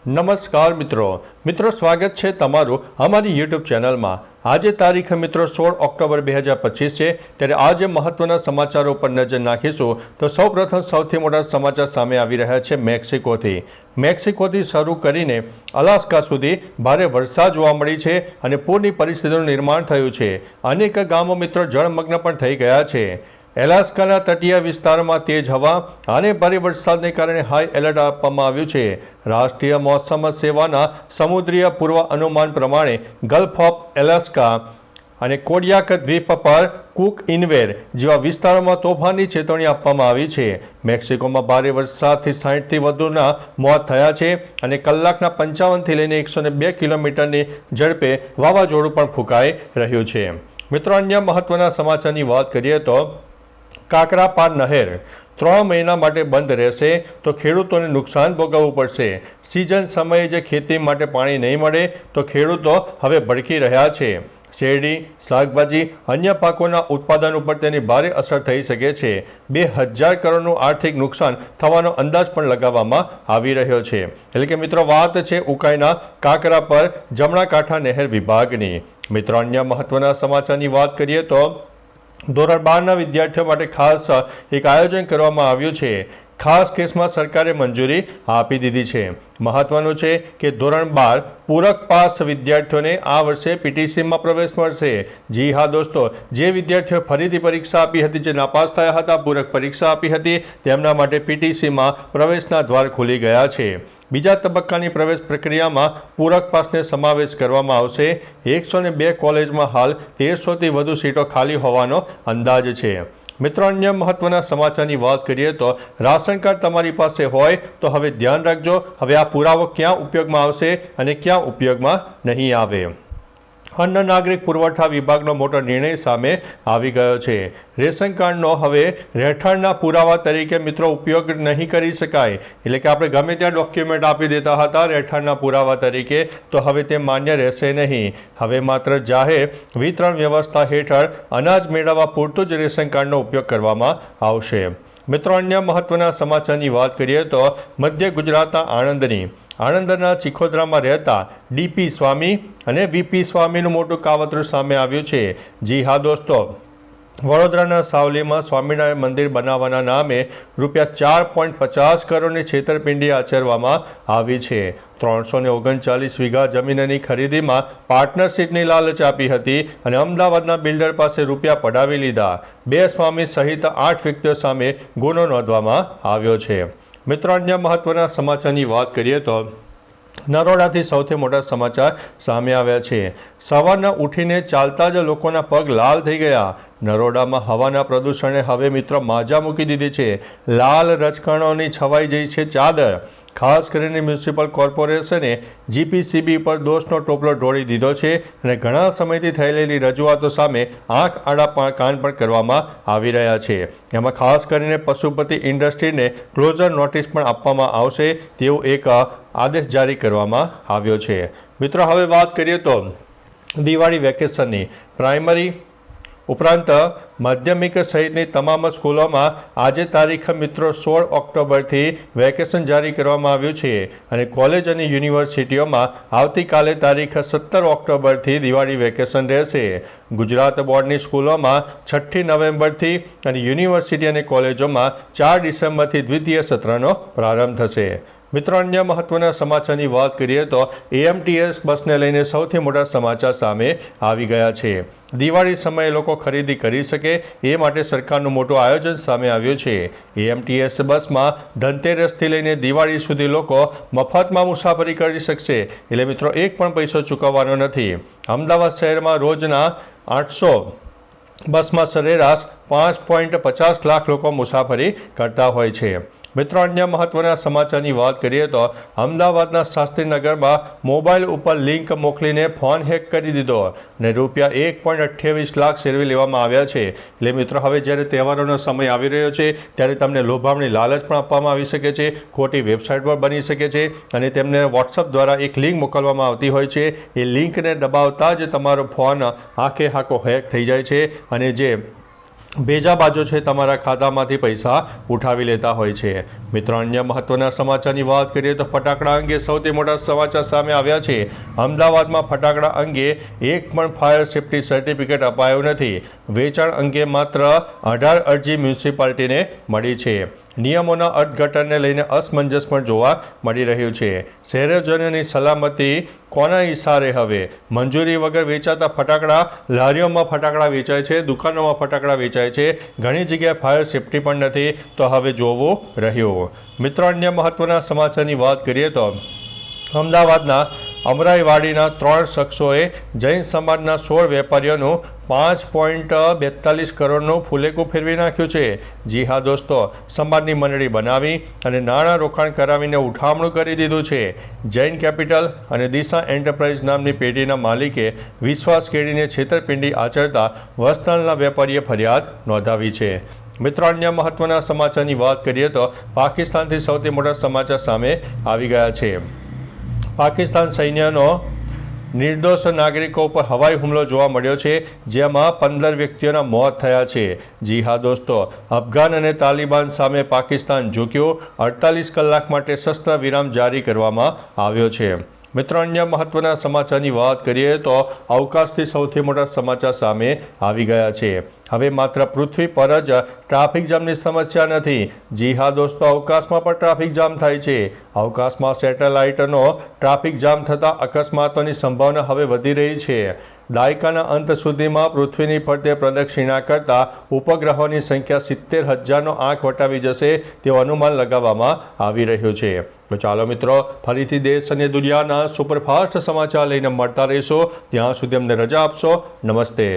નમસ્કાર મિત્રો સ્વાગત છે તમારું અમારી યુટ્યુબ ચેનલમાં। આજે તારીખ મિત્રો 16 ઓક્ટોબર 2025 છે, ત્યારે આજે મહત્વના સમાચારો પર નજર નાખીશું। તો સૌપ્રથમ સૌથી મોટા સમાચાર સામે આવી રહ્યા છે મેક્સિકોથી શરૂ કરીને અલાસ્કા સુધી ભારે વરસાદ જોવા મળી છે અને પૂરની પરિસ્થિતિનું નિર્માણ થયું છે। અનેક ગામો મિત્રો જળમગ્ન પણ થઈ ગયા છે। એલાસ્કાના તટીય વિસ્તારોમાં તેજ હવા અને ભારે વરસાદને કારણે હાઈ એલર્ટ આપવામાં આવ્યું છે। રાષ્ટ્રીય મોસમ સેવાના સમુદ્રીય પૂર્વ અનુમાન પ્રમાણે ગલ્ફ ઓફ એલાસ્કા અને કોડિયાક દ્વીપ પર કુક ઇનવેર જેવા વિસ્તારોમાં તોફાનની ચેતવણી આપવામાં આવી છે। મેક્સિકોમાં ભારે વરસાદથી 60થી વધુના મોત થયા છે અને કલાકના 55થી લઈને 102 કિલોમીટરની ઝડપે વાવાઝોડું પણ ફૂંકાઈ રહ્યું છે। મિત્રો, અન્ય મહત્વના સમાચારની વાત કરીએ તો કાકરાપાર નહેર 3 મહિના માટે બંધ રહેશે તો ખેડૂતોને નુકસાન ભોગવવું પડશે। સિઝન સમયે જે ખેતી માટે પાણી નહીં મળે તો ખેડૂતો હવે ભડકી રહ્યા છે। શેરડી, શાકભાજી, અન્ય પાકોના ઉત્પાદન ઉપર તેની ભારે અસર થઈ શકે છે। 2000 કરોડનું આર્થિક નુકસાન થવાનો અંદાજ પણ લગાવવામાં આવી રહ્યો છે। એટલે કે મિત્રો, વાત છે ઉકાઈના કાકરા પર જમણા કાંઠા નહેર વિભાગની। મિત્રો, અન્ય મહત્વના સમાચારની વાત કરીએ તો ધોરણ 12ના વિદ્યાર્થીઓ માટે ખાસ એક આયોજન કરવામાં આવ્યું છે। ખાસ કેસમાં સરકારે મંજૂરી આપી દીધી છે। મહત્વનું છે કે ધોરણ 12 પૂરક પાસ વિદ્યાર્થીઓને આ વર્ષે પીટીસીમાં પ્રવેશ મળશે। જી હા દોસ્તો, જે વિદ્યાર્થીઓ ફરીથી પરીક્ષા આપી હતી, જે નાપાસ થયા હતા, પૂરક પરીક્ષા આપી હતી, તેમના માટે પીટીસીમાં પ્રવેશના દ્વાર ખુલી ગયા છે। બીજા તબક્કાની પ્રવેશ પ્રક્રિયામાં પૂરક પાસને સમાવેશ કરવામાં આવશે। 102 કોલેજમાં હાલ 1300થી વધુ સીટો ખાલી હોવાનો અંદાજ છે। મિત્રો, અન્ય મહત્વના સમાચારની વાત કરીએ તો રાશન કાર્ડ તમારી પાસે હોય તો હવે ધ્યાન રાખજો, હવે આ પુરાવો ક્યાં ઉપયોગમાં આવશે અને ક્યાં ઉપયોગમાં નહીં આવે। અન્ન નાગરિક પુરવઠા વિભાગનો મોટો નિર્ણય સામે આવી ગયો છે। રેશન કાર્ડનો હવે રહેઠાણના પુરાવા તરીકે મિત્રો ઉપયોગ નહીં કરી શકાય। એટલે કે આપણે ગમે ત્યાં ડોક્યુમેન્ટ આપી દેતા હતા રહેઠાણના પુરાવા તરીકે, તો હવે તે માન્ય રહેશે નહીં। હવે માત્ર જાહેર વિતરણ વ્યવસ્થા હેઠળ અનાજ મેળવવા પૂરતું જ રેશન કાર્ડનો ઉપયોગ કરવામાં આવશે। મિત્રો, અન્ય મહત્વના સમાચારની વાત કરીએ તો મધ્ય ગુજરાતના આણંદના ચિખોદરામાં રહેતા ડીપી સ્વામી અને વીપી સ્વામીનું મોટું કાવતરું સામે આવ્યું છે। જી હા દોસ્તો, વડોદરાના સાવલીમાં સ્વામિનારાયણ મંદિર બનાવવાના નામે ₹4.50 કરોડની છેતરપિંડી આચરવામાં આવી છે। 339 વીઘા જમીનની ખરીદીમાં પાર્ટનરશિપની લાલચ આપી હતી અને અમદાવાદના બિલ્ડર પાસે રૂપિયા પડાવી લીધા। 2 સ્વામી સહિત 8 વ્યક્તિઓ સામે ગુનો નોંધવામાં આવ્યો છે। મિત્રો, અન્ય મહત્વના સમાચારની વાત કરીએ તો નરોડાથી સૌથી મોટા સમાચાર સામે આવ્યા છે। સવારના ઉઠીને ચાલતા જ લોકોના પગ લાલ થઈ ગયા। નરોડામાં હવાના પ્રદૂષણે હવે મિત્રો માજા મૂકી દીધી છે। લાલ રજકણોની છવાઈ ગઈ છે ચાદર। ખાસ કરીને મ્યુનિસિપલ કોર્પોરેશને જીપીસીબી પર દોષનો ટોપલો ઢોળી દીધો છે અને ઘણા સમયથી થયેલી રજૂઆતો સામે આંખ આડા કાન પણ કરવામાં આવી રહ્યા છે। એમાં ખાસ કરીને પશુપતિ ઇન્ડસ્ટ્રીને ક્લોઝર નોટિસ પણ આપવામાં આવશે તેવો એક આદેશ જારી કરવામાં આવ્યો છે। મિત્રો, હવે વાત કરીએ તો દિવાળી વેકેશનની પ્રાઇમરી ઉપરાંત માધ્યમિક સહિતની તમામ સ્કૂલોમાં આજે તારીખ મિત્રો 16 ઓક્ટોબરથી વેકેશન જારી કરવામાં આવ્યું છે અને કોલેજ અને યુનિવર્સિટીઓમાં આવતીકાલે તારીખ 17 ઓક્ટોબરથી દિવાળી વેકેશન રહેશે। ગુજરાત બોર્ડની સ્કૂલોમાં 6 નવેમ્બરથી અને યુનિવર્સિટી અને કોલેજોમાં 4 ડિસેમ્બરથી દ્વિતીય સત્રનો પ્રારંભ થશે। મિત્રો, અન્ય મહત્વના સમાચારની વાત કરીએ તો એએમટીએસ બસને લઈને સૌથી મોટા સમાચાર સામે આવી ગયા છે। દિવાળી સમયે લોકો ખરીદી કરી શકે એ માટે સરકારનું મોટું આયોજન સામે આવ્યું છે। એએમટીએસ બસમાં ધનતેરસથી લઈને દિવાળી સુધી લોકો મફતમાં મુસાફરી કરી શકશે। એટલે મિત્રો, એક પણ પૈસો ચૂકવવાનો નથી। અમદાવાદ શહેરમાં રોજના 800 બસમાં સરેરાશ 5.50 લાખ લોકો મુસાફરી કરતા હોય છે। મિત્રો, અન્ય મહત્વના સમાચારની વાત કરીએ તો અમદાવાદના શાસ્ત્રીનગરમાં મોબાઈલ ઉપર લિંક મોકલીને ફોન હેક કરી દીધો અને ₹1.28 લાખ સેરવી લેવામાં આવ્યા છે। એટલે મિત્રો, હવે જ્યારે તહેવારોનો સમય આવી રહ્યો છે ત્યારે તમને લોભામણી લાલચ પણ આપવામાં આવી શકે છે, ખોટી વેબસાઇટ પર બની શકે છે અને તેમને વોટ્સઅપ દ્વારા એક લિંક મોકલવામાં આવતી હોય છે। એ લિંકને દબાવતા જ તમારો ફોન આખે આખો હેક થઈ જાય છે અને જે બીજા બાજુ છે તમારા ખાતામાંથી પૈસા ઉઠાવી લેતા હોય છે। મિત્રો અન્ય મહત્વના સમાચારની વાત કરીએ તો ફટાકડા અંગે સૌથી મોટા સમાચાર સામે આવ્યા છે। અમદાવાદમાં ફટાકડા અંગે એક પણ ફાયર સેફ્ટી સર્ટિફિકેટ અપાયું નથી। વેચાણ અંગે માત્ર 18 અરજી મ્યુનિસિપાલિટીને મળી છે। નિયમોના અર્થઘટનને લઈને અસમંજસ પણ જોવા મળી રહ્યું છે। શહેરીજનોની સલામતી કોના ઇશારે હવે? મંજૂરી વગર વેચાતા ફટાકડા, લારીઓમાં ફટાકડા વેચાય છે, દુકાનોમાં ફટાકડા વેચાય છે, ઘણી જગ્યાએ ફાયર સેફ્ટી પણ નથી, તો હવે જોવું રહ્યું। મિત્રો અન્ય મહત્વના સમાચારની વાત કરીએ તો અમદાવાદના અમરાઈવાડીના 3 શખ્સોએ જૈન સમાજના 16 વેપારીઓનું 5.42 કરોડનું ફુલેકું ફેરવી નાખ્યું છે। જી હા દોસ્તો, સમાજની મંડળી બનાવી અને નાણાં રોકાણ કરાવીને ઉઠામણું કરી દીધું છે। જૈન કેપિટલ અને દિશા એન્ટરપ્રાઇઝ નામની પેઢીના માલિકે વિશ્વાસ કેળવીને છેતરપિંડી આચરતા વસ્ત્રાલના વેપારીએ ફરિયાદ નોંધાવી છે। મિત્રો અન્ય મહત્વના સમાચારની વાત કરીએ તો પાકિસ્તાનથી સૌથી મોટા સમાચાર સામે આવી ગયા છે। પાકિસ્તાન સૈન્યનો નિર્દોષ નાગરિકો પર હવાઈ હુમલો જોવા મળ્યો છે, જેમાં 15 વ્યક્તિઓના મોત થયા છે। જી હા દોસ્તો, અફઘાન અને તાલિબાન સામે પાકિસ્તાન ઝૂક્યું। 48 કલાક માટે શસ્ત્ર વિરામ જારી કરવામાં આવ્યો છે। મિત્રો અન્ય મહત્વના સમાચારની વાત કરીએ તો અવકાશથી સૌથી મોટા સમાચાર સામે આવી ગયા છે। હવે માત્ર પૃથ્વી પર જ ટ્રાફિક જામની સમસ્યા નથી। જી હા દોસ્તો, અવકાશમાં પણ ટ્રાફિક જામ થાય છે। અવકાશમાં સેટેલાઇટનો ટ્રાફિક જામ થતાં અકસ્માતોની સંભાવના હવે વધી રહી છે। દાયકાના અંત સુધીમાં પૃથ્વીની ફરતે પ્રદક્ષિણા કરતા ઉપગ્રહોની સંખ્યા 70,000નો આંક વટાવી જશે તેવું અનુમાન લગાવવામાં આવી રહ્યું છે। તો ચાલો મિત્રો, ફરીથી દેશ અને દુનિયાના સુપરફાસ્ટ સમાચાર લઈને મળતા રહીશું। ત્યાં સુધી અમને રજા આપશો। નમસ્તે।